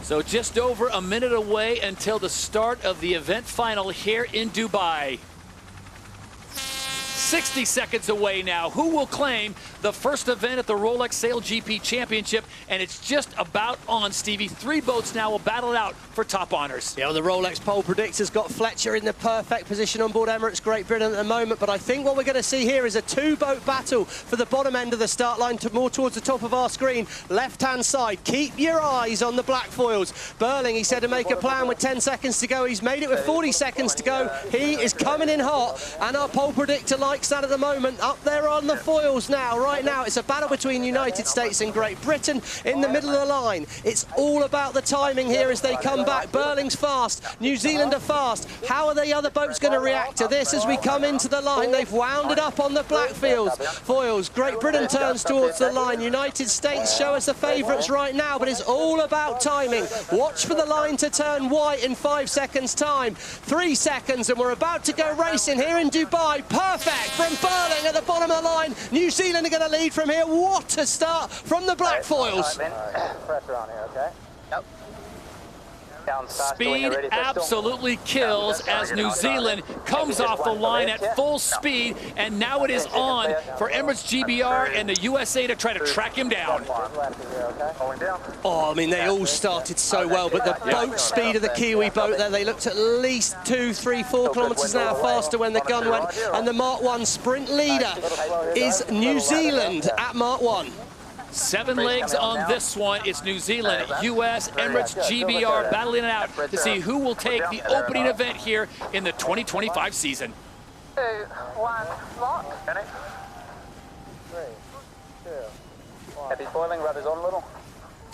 So just over a minute away until the start of the event final here in Dubai. 60 seconds away now. Who will claim the first event at the Rolex SailGP Championship? And it's just about on, Stevie. 3 boats now will battle it out for top honors. Yeah, well, the Rolex pole predictor's got Fletcher in the perfect position on board Emirates Great Britain at the moment, but I think what we're going to see here is a 2-boat battle for the bottom end of the start line, more towards the top of our screen. Left-hand side, keep your eyes on the black foils. Burling, he said to make a plan with 10 seconds to go. He's made it with 40 seconds to go. He is coming in hot, and our pole predictor likes that at the moment. Up there on the foils now. Right now, it's a battle between United States and Great Britain in the middle of the line. It's all about the timing here as they come back. Burling's fast, New Zealand are fast. How are the other boats going to react to this as we come into the line? They've wound it up on the black foils. Great Britain turns towards the line. United States show us the favourites right now, but it's all about timing. Watch for the line to turn white in 5 seconds' time. 3 seconds, and we're about to go racing here in Dubai. Perfect from Burling at the bottom of the line. New Zealand are going to lead from here. What a start from the black foils. Pressure on here, okay? Yep. Speed absolutely kills as New Zealand comes off the line at full speed, and now it is on for Emirates GBR and the USA to try to track him down. Oh, I mean, they all started so well, but the boat speed of the Kiwi boat there, they looked at least 2, 3, 4 kilometres an hour faster when the gun went, and the Mark 1 sprint leader is New Zealand at Mark 1. 7 legs on this one. It's New Zealand, US, Emirates, GBR battling it out to see who will take the opening event here in the 2025 season. 2, 1, lock. 3, 2, 1. Heavy foiling, rudders on a little.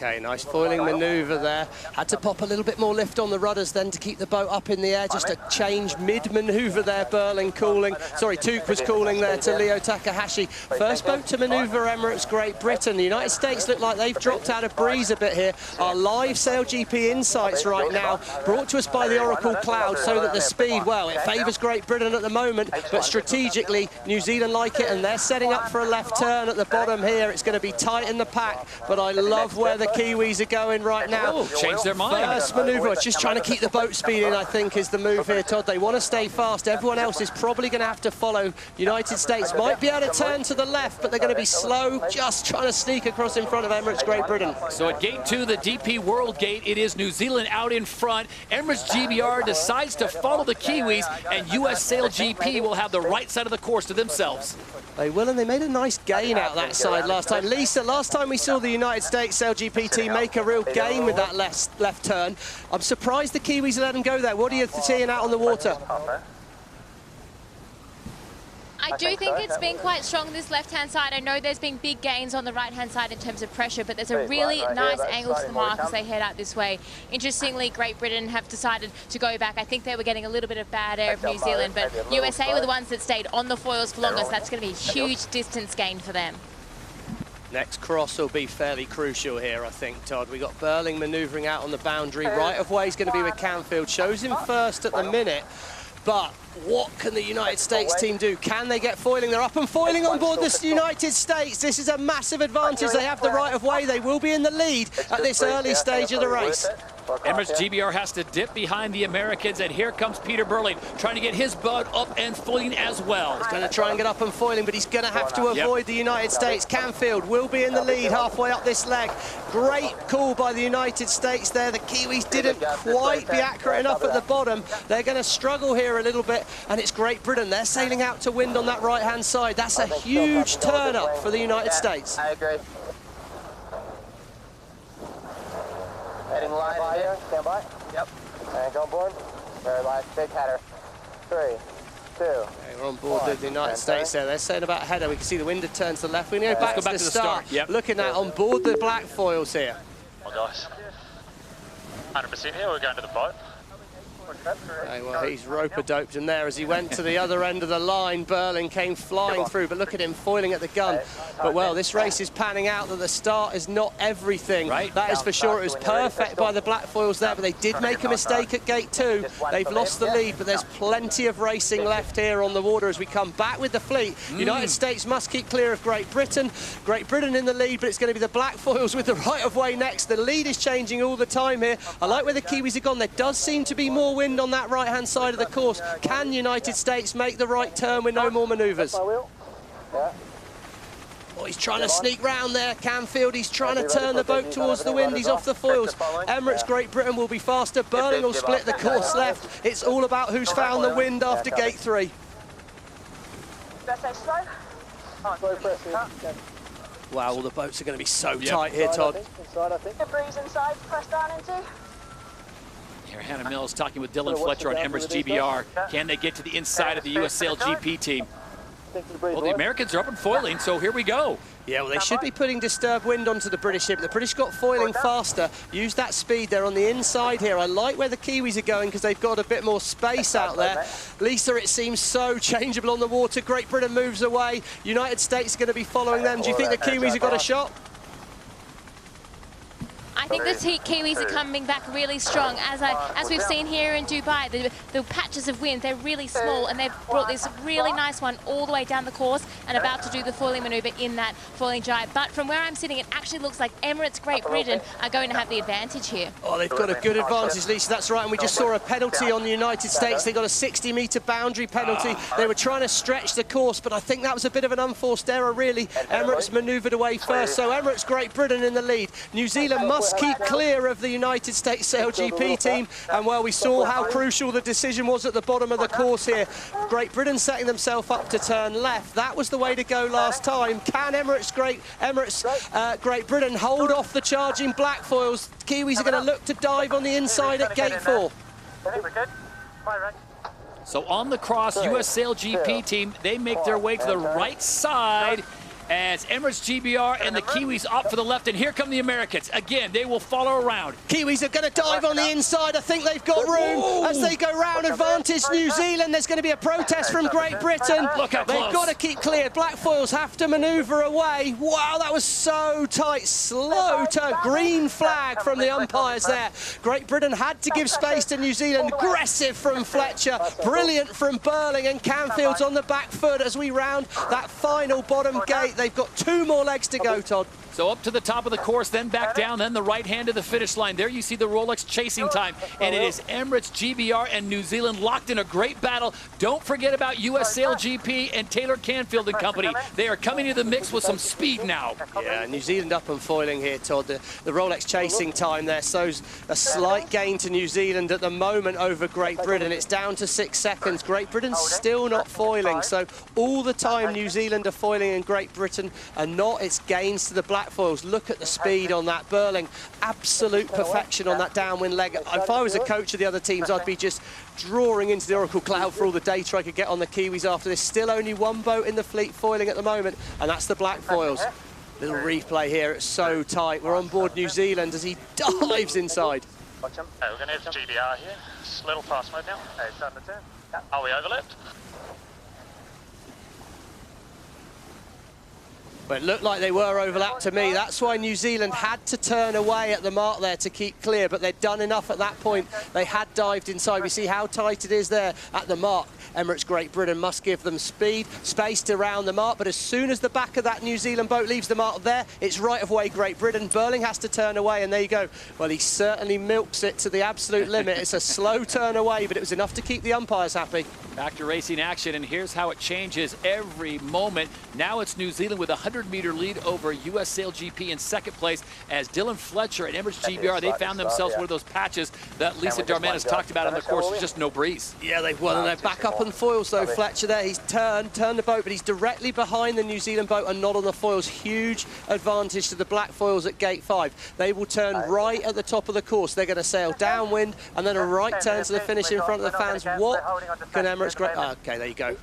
Okay, nice foiling manoeuvre there. Had to pop a little bit more lift on the rudders then to keep the boat up in the air. Just a change mid-manoeuvre there, Burling cooling. Sorry, Took was cooling there to Leo Takahashi. First boat to manoeuvre Emirates Great Britain. The United States look like they've dropped out of breeze a bit here. Our live SailGP insights right now, brought to us by the Oracle Cloud, so that the speed, well, it favours Great Britain at the moment, but strategically, New Zealand like it, and they're setting up for a left turn at the bottom here. It's going to be tight in the pack, but I love where the Kiwis are going right now. Oh, changed their mind. First manoeuvre, just trying to keep the boat speed in, I think, is the move here, Todd. They want to stay fast. Everyone else is probably going to have to follow. United States might be able to turn to the left, but they're going to be slow, just trying to sneak across in front of Emirates Great Britain. So at gate 2, the DP World Gate, it is New Zealand out in front. Emirates GBR decides to follow the Kiwis, and US SailGP will have the right side of the course to themselves. They will, and they made a nice gain out that side last time. Lisa, last time we saw the United States SailGP team make a real gain with that left turn. I'm surprised the Kiwis let them go there. What are you seeing out on the water? I do think it's been quite strong this left-hand side. I know there's been big gains on the right-hand side in terms of pressure, but there's a really nice angle to the mark as they head out this way. Interestingly, Great Britain have decided to go back. I think they were getting a little bit of bad air of New Zealand, but USA were the ones that stayed on the foils for longer, so that's going to be a huge distance gain for them. Next cross will be fairly crucial here, I think, Todd. We got Burling manoeuvring out on the boundary. Right of way is going to be with Canfield. Shows him first at the minute. But what can the United States team do? Can they get foiling? They're up and foiling on board the United States. This is a massive advantage. They have the right of way. They will be in the lead at this early stage of the race. Emirates GBR has to dip behind the Americans, and here comes Peter Burling trying to get his boat up and foiling as well. He's going to try and get up and foiling, but he's going to have to avoid the United States. Canfield will be in the lead halfway up this leg. Great call by the United States there. The Kiwis didn't quite be accurate enough at the bottom. They're going to struggle here a little bit, and it's Great Britain. They're sailing out to wind on that right-hand side. That's a huge turn-up for the United States. I agree. Heading line here. Stand by. Yep. And go on board. Very light. Big header. 3, 2. Okay, we're on board with the United States there. They're saying about header. We can see the wind had turned to the left. We're going to go back to the start. Yep. Looking at on board the black foils here. Oh, guys. 100% here. We're going to the boat. Okay, well, he's rope-a-doped in there as he went to the other end of the line. Burling came flying through, but look at him foiling at the gun. But, well, this race is panning out that the start is not everything. Right. That is for sure. It was perfect by the black foils there, but they did make a mistake at gate 2. They've lost the lead, but there's plenty of racing left here on the water as we come back with the fleet. United States must keep clear of Great Britain. Great Britain in the lead, but it's going to be the black foils with the right-of-way next. The lead is changing all the time here. I like where the Kiwis have gone. There does seem to be more wind on that right-hand side of the course. Can United States make the right turn with no more manoeuvres? Oh, he's trying to sneak round there, Canfield. He's trying to turn the boat towards the wind. He's off the foils. Emirates, Great Britain will be faster. Burling will split the course left. It's all about who's found the wind after gate 3. Wow, all the boats are going to be so tight here, Todd. Breeze inside, press down into. Here, Hannah Mills talking with Dylan Fletcher on Emirates GBR. Can they get to the inside of the US SailGP team? Well, the Americans are up and foiling, so here we go. Yeah, well, they should be putting disturbed wind onto the British ship. The British got foiling faster. Use that speed. They're on the inside here. I like where the Kiwis are going because they've got a bit more space out there. Lisa, it seems so changeable on the water. Great Britain moves away. United States are going to be following them. Do you think the Kiwis have got a shot? I think the Kiwis are coming back really strong. As we've seen here in Dubai, the patches of wind, they're really small, and they've brought this really nice one all the way down the course and about to do the foiling manoeuvre in that foiling jibe. But from where I'm sitting, it actually looks like Emirates, Great Britain are going to have the advantage here. Oh, they've got a good advantage, Lisa, that's right. And we just saw a penalty on the United States. They got a 60-metre boundary penalty. They were trying to stretch the course, but I think that was a bit of an unforced error, really. Emirates manoeuvred away first, so Emirates, Great Britain in the lead. New Zealand must keep clear of the United States SailGP team, and well, we saw how crucial the decision was at the bottom of the course here. Great Britain setting themselves up to turn left. That was the way to go last time. Can Great Britain hold off the charging black foils? Kiwis are going to look to dive on the inside at gate 4. So on the cross, US SailGP team, they make their way to the right side as Emirates GBR and the Kiwis opt for the left, and here come the Americans. Again, they will follow around. Kiwis are going to dive on the inside. I think they've got room as they go round. Advantage New Zealand. There's going to be a protest from Great Britain. Look how close. They've got to keep clear. Black foils have to manoeuvre away. Wow, that was so tight. Slow turn. Green flag from the umpires there. Great Britain had to give space to New Zealand. Aggressive from Fletcher. Brilliant from Burling, and Canfield's on the back foot as we round that final bottom gate. They've got 2 more legs to go, Todd. So up to the top of the course, then back down, then the right hand to the finish line. There you see the Rolex chasing time, and it is Emirates GBR and New Zealand locked in a great battle. Don't forget about US SailGP and Taylor Canfield and company. They are coming to the mix with some speed now. Yeah, New Zealand up and foiling here, Todd. The Rolex chasing time there shows a slight gain to New Zealand at the moment over Great Britain. It's down to 6 seconds. Great Britain's still not foiling, so all the time New Zealand are foiling and Great Britain are not. It's gains to the black foils. Look at the speed on that. Burling, absolute perfection on that downwind leg. If I was a coach of the other teams, I'd be just drawing into the Oracle Cloud for all the data I could get on the Kiwis after this. Still only 1 boat in the fleet foiling at the moment, and that's the black foils. Little replay here, it's so tight. We're on board New Zealand as he dives inside. We're going to have GBR here. It's a little fast mode now. Starting to turn. Are we overlapped? But it looked like they were overlapped to me. That's why New Zealand had to turn away at the mark there to keep clear, but they'd done enough at that point. They had dived inside. We see how tight it is there at the mark. Emirates Great Britain must give them speed, space to round the mark, but as soon as the back of that New Zealand boat leaves the mark there, it's right of way Great Britain. Burling has to turn away, and there you go. Well, he certainly milks it to the absolute limit. It's a slow turn away, but it was enough to keep the umpires happy. Back to racing action, and here's how it changes every moment. Now it's New Zealand with a 100-meter lead over US SailGP in second place as Dylan Fletcher and Emirates GBR, they found themselves one of those patches that Lisa Darmanis talked about on the course. It's just no breeze. Yeah, they've won, and they're back up on foils, though. Fletcher there, he's turned the boat, but he's directly behind the New Zealand boat and not on the foils. Huge advantage to the black foils at gate 5. They will turn right at the top of the course. They're going to sail downwind and then a right turn to the finish in front of the fans. What can Emirates Great... Oh, okay, there you go.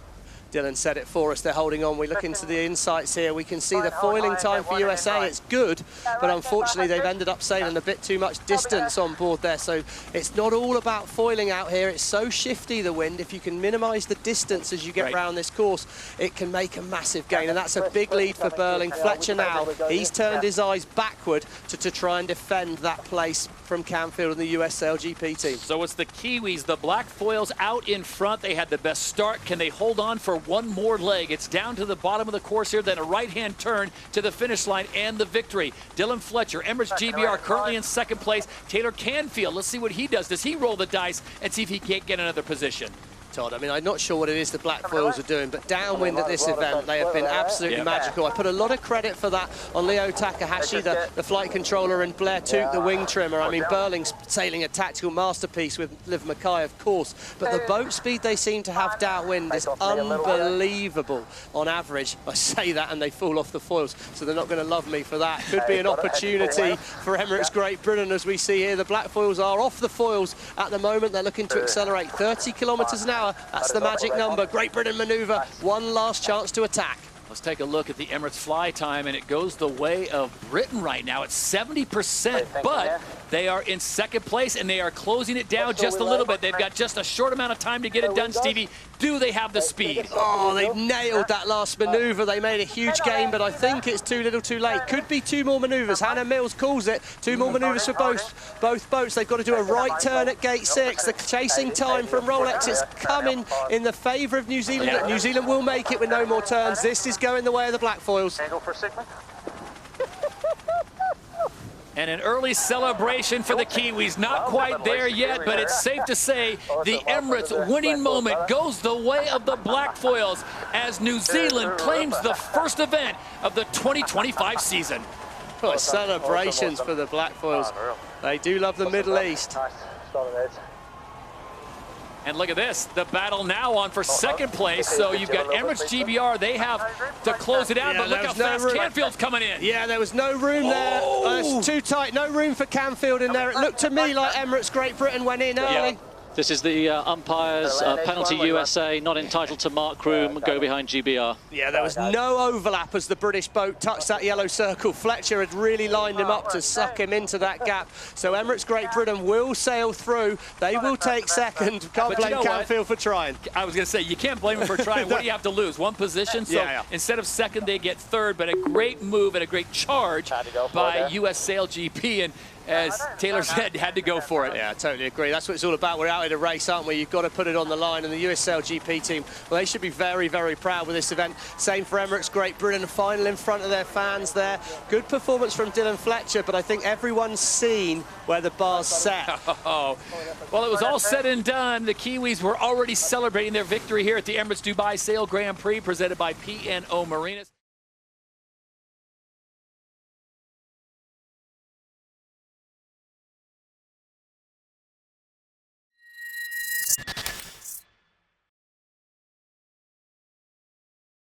Dylan said it for us. They're holding on. We look into the insights here. We can see the foiling time for USA. It's good, but unfortunately they've ended up sailing a bit too much distance on board there. So it's not all about foiling out here. It's so shifty, the wind. If you can minimise the distance as you get round this course, it can make a massive gain. And that's a big lead for Burling. Fletcher now, he's turned his eyes backward to try and defend that place from Canfield and the US SailGP team. So it's the Kiwis, the black foils out in front. They had the best start. Can they hold on for one more leg? It's down to the bottom of the course here, then a right-hand turn to the finish line and the victory. Dylan Fletcher, Emirates GBR, currently in second place. Taylor Canfield, let's see what he does. Does he roll the dice and see if he can't get another position? Todd, I mean, I'm not sure what it is the black foils are doing, but downwind at this event, they have been absolutely magical. I put a lot of credit for that on Leo Takahashi, the flight controller, and Blair Tuke, the wing trimmer. I mean, Burling's sailing a tactical masterpiece with Liv Mackay, of course, but the boat speed they seem to have downwind is unbelievable on average. I say that and they fall off the foils, so they're not going to love me for that. Could be an opportunity for Emirates Great Britain, as we see here. The black foils are off the foils at the moment. They're looking to accelerate 30 kilometres an hour. That's the magic number. Great Britain manoeuvre. One last chance to attack. Let's take a look at the Emirates fly time, and it goes the way of Britain right now. It's 70%, but they are in second place, and they are closing it down just a little bit. They've got just a short amount of time to get it done, Stevie. Do they have the speed? Oh, they've nailed that last manoeuvre. They made a huge gain, but I think it's too little too late. Could be two more manoeuvres. Hannah Mills calls it. Two more manoeuvres for both boats. They've got to do a right turn at gate 6. The chasing time from Rolex is coming in the favour of New Zealand. New Zealand will make it with no more turns. This is going the way of the black foils. And an early celebration for the Kiwis. Not quite there yet, but it's safe to say the Emirates winning moment goes the way of the black foils as New Zealand claims the first event of the 2025 season. What celebrations for the black foils. They do love the Middle East. And look at this, the battle now on for second place. So you've got Emirates GBR. They have to close it out, but look how fast Canfield's coming in. Yeah, there was no room there. It's too tight. No room for Canfield in there. It looked to me like Emirates Great Britain went in early. This is the umpires, penalty USA, not entitled to mark room, go behind GBR. Yeah, there was no overlap as the British boat touched that yellow circle. Fletcher had really lined him up to suck him into that gap. So Emirates Great Britain will sail through. They will take second. Can't blame Canfield for trying. I was going to say, you can't blame him for trying. What do you have to lose? One position? So instead of second, they get third, but a great move and a great charge by US SailGP. And as Taylor said, had to go for it. Yeah, I totally agree. That's what it's all about. We're out in a race, aren't we? You've got to put it on the line. And the US SailGP team, well, they should be very, very proud with this event. Same for Emirates Great Britain, final in front of their fans there. Good performance from Dylan Fletcher, but I think everyone's seen where the bar's set. Well, it was all said and done. The Kiwis were already celebrating their victory here at the Emirates Dubai Sail Grand Prix, presented by P&O Marinas.